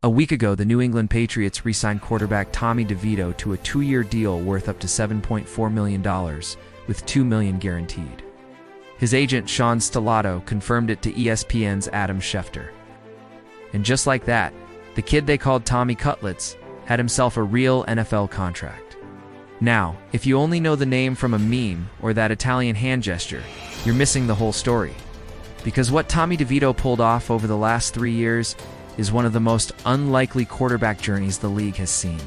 A week ago, the New England Patriots re-signed quarterback Tommy DeVito to a 2-year deal worth up to $7.4 million, with $2 million guaranteed. His agent, Sean Stellato, confirmed it to ESPN's Adam Schefter. And just like that, the kid they called Tommy Cutlets had himself a real NFL contract. Now, if you only know the name from a meme or that Italian hand gesture, you're missing the whole story. Because what Tommy DeVito pulled off over the last 3 years is one of the most unlikely quarterback journeys the league has seen.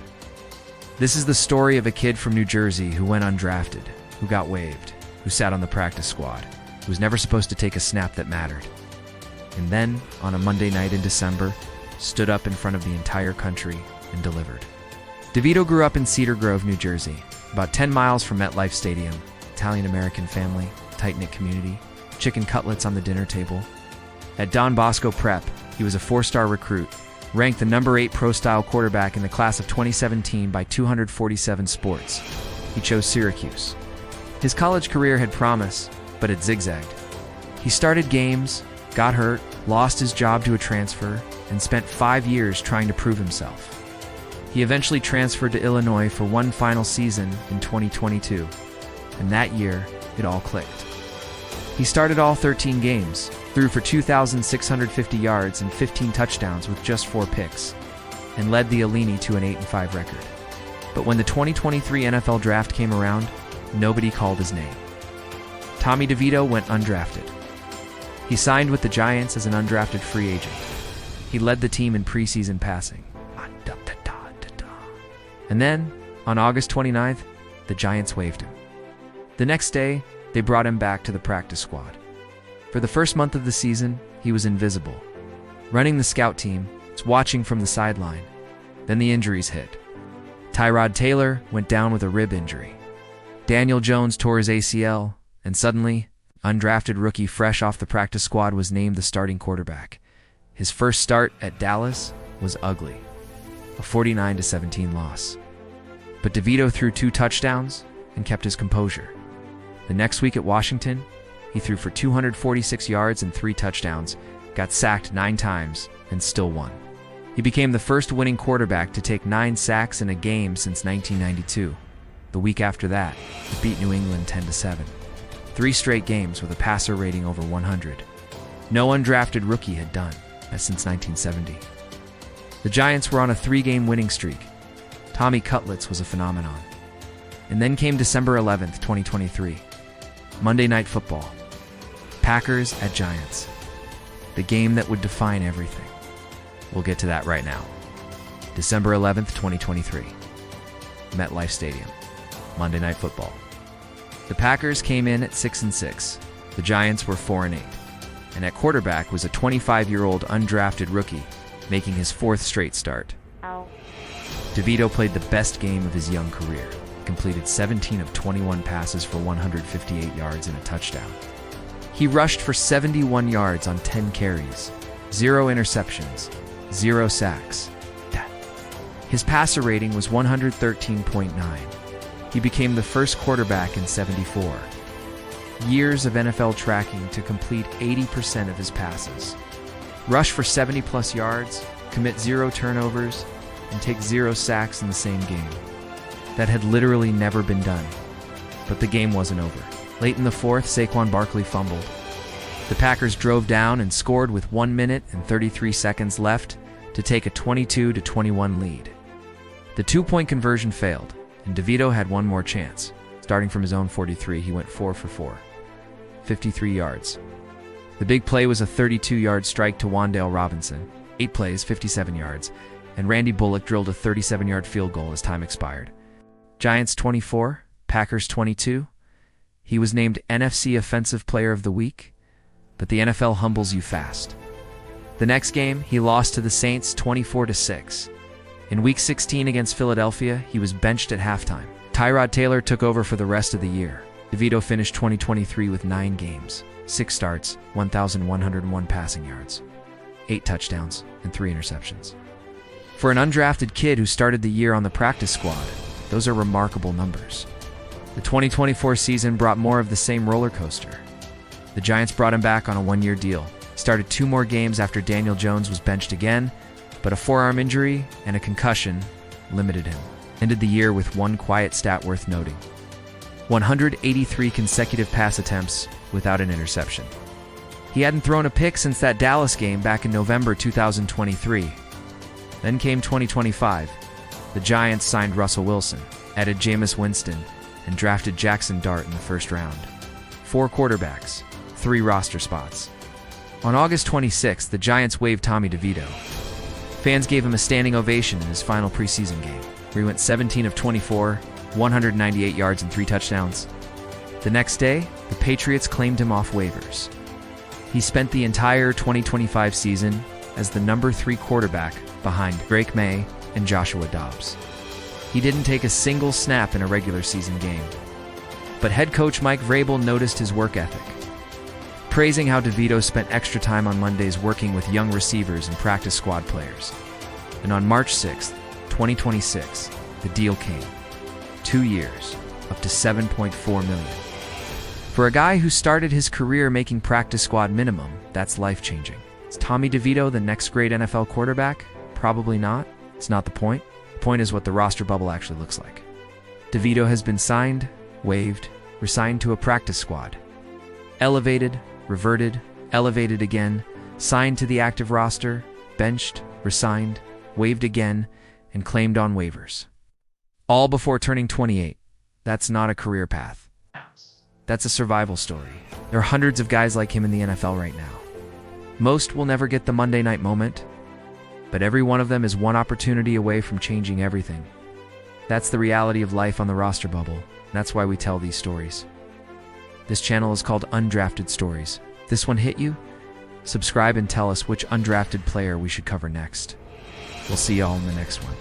This is the story of a kid from New Jersey who went undrafted, who got waived, who sat on the practice squad, who was never supposed to take a snap that mattered. And then, on a Monday night in December, stood up in front of the entire country and delivered. DeVito grew up in Cedar Grove, New Jersey, about 10 miles from MetLife Stadium. Italian-American family, tight-knit community, chicken cutlets on the dinner table. At Don Bosco Prep, he was a 4-star recruit, ranked the number 8 pro-style quarterback in the class of 2017 by 247 Sports. He chose Syracuse. His college career had promise, but it zigzagged. He started games, got hurt, lost his job to a transfer, and spent 5 years trying to prove himself. He eventually transferred to Illinois for one final season in 2022, and that year, it all clicked. He started all 13 games, threw for 2,650 yards and 15 touchdowns with just 4 picks, and led the Illini to an 8-5 record. But when the 2023 NFL Draft came around, nobody called his name. Tommy DeVito went undrafted. He signed with the Giants as an undrafted free agent. He led the team in preseason passing. And then, on August 29th, the Giants waived him. The next day, they brought him back to the practice squad. For the first month of the season, he was invisible, running the scout team, watching from the sideline. Then the injuries hit. Tyrod Taylor went down with a rib injury. Daniel Jones tore his ACL, and suddenly, undrafted rookie fresh off the practice squad was named the starting quarterback. His first start at Dallas was ugly, a 49-17 loss. But DeVito threw 2 touchdowns and kept his composure. The next week at Washington, he threw for 246 yards and 3 touchdowns, got sacked 9 times, and still won. He became the first winning quarterback to take 9 sacks in a game since 1992. The week after that, he beat New England 10-7. 3 straight games with a passer rating over 100. No undrafted rookie had done that since 1970. The Giants were on a 3-game winning streak. Tommy Cutlets was a phenomenon. And then came December 11th, 2023. Monday Night Football. Packers at Giants. The game that would define everything. We'll get to that right now. December 11th, 2023. MetLife Stadium. Monday Night Football. The Packers came in at 6-6. The Giants were 4-8. And at quarterback was a 25-year-old undrafted rookie, making his 4th straight start. DeVito played the best game of his young career, completed 17 of 21 passes for 158 yards and a touchdown. He rushed for 71 yards on 10 carries, 0 interceptions, 0 sacks. His passer rating was 113.9. He became the first quarterback in 74 years of NFL tracking to complete 80% of his passes, rush for 70-plus yards, commit 0 turnovers, and take 0 sacks in the same game. That had literally never been done. But the game wasn't over. Late in the 4th, Saquon Barkley fumbled. The Packers drove down and scored with 1 minute and 33 seconds left to take a 22-21 lead. The 2-point conversion failed, and DeVito had one more chance. Starting from his own 43, he went 4 for 4, 53 yards. The big play was a 32-yard strike to Wan'Dale Robinson, 8 plays, 57 yards, and Randy Bullock drilled a 37-yard field goal as time expired. Giants 24, Packers 22. He was named NFC Offensive Player of the Week, but the NFL humbles you fast. The next game, he lost to the Saints 24-6. In Week 16 against Philadelphia, he was benched at halftime. Tyrod Taylor took over for the rest of the year. DeVito finished 2023 with 9 games, 6 starts, 1,101 passing yards, 8 touchdowns, and 3 interceptions. For an undrafted kid who started the year on the practice squad, those are remarkable numbers. The 2024 season brought more of the same roller coaster. The Giants brought him back on a 1-year deal, started 2 more games after Daniel Jones was benched again, but but a forearm injury and a concussion limited him. Ended the year with one quiet stat worth noting: 183 consecutive pass attempts without an interception. He hadn't thrown a pick since that Dallas game back in November 2023. Then came 2025. The Giants signed Russell Wilson, added Jameis Winston, and drafted Jackson Dart in the first round. 4 quarterbacks, 3 roster spots. On August 26, the Giants waived Tommy DeVito. Fans gave him a standing ovation in his final preseason game, where he went 17 of 24, 198 yards and 3 touchdowns. The next day, the Patriots claimed him off waivers. He spent the entire 2025 season as the number 3 quarterback behind Drake May and Joshua Dobbs. He didn't take a single snap in a regular season game. But head coach Mike Vrabel noticed his work ethic, praising how DeVito spent extra time on Mondays working with young receivers and practice squad players. And on March 6, 2026, the deal came. 2 years, up to $7.4 million. For a guy who started his career making practice squad minimum, that's life-changing. Is Tommy DeVito the next great NFL quarterback? Probably not. It's not the point. The point is what the roster bubble actually looks like. DeVito has been signed, waived, resigned to a practice squad. Elevated, reverted, elevated again, signed to the active roster, benched, resigned, waived again, and claimed on waivers. All before turning 28. That's not a career path. That's a survival story. There are hundreds of guys like him in the NFL right now. Most will never get the Monday night moment, but every one of them is one opportunity away from changing everything. That's the reality of life on the roster bubble. That's why we tell these stories. This channel is called Undrafted Stories. This one hit you? Subscribe and tell us which undrafted player we should cover next. We'll see y'all in the next one.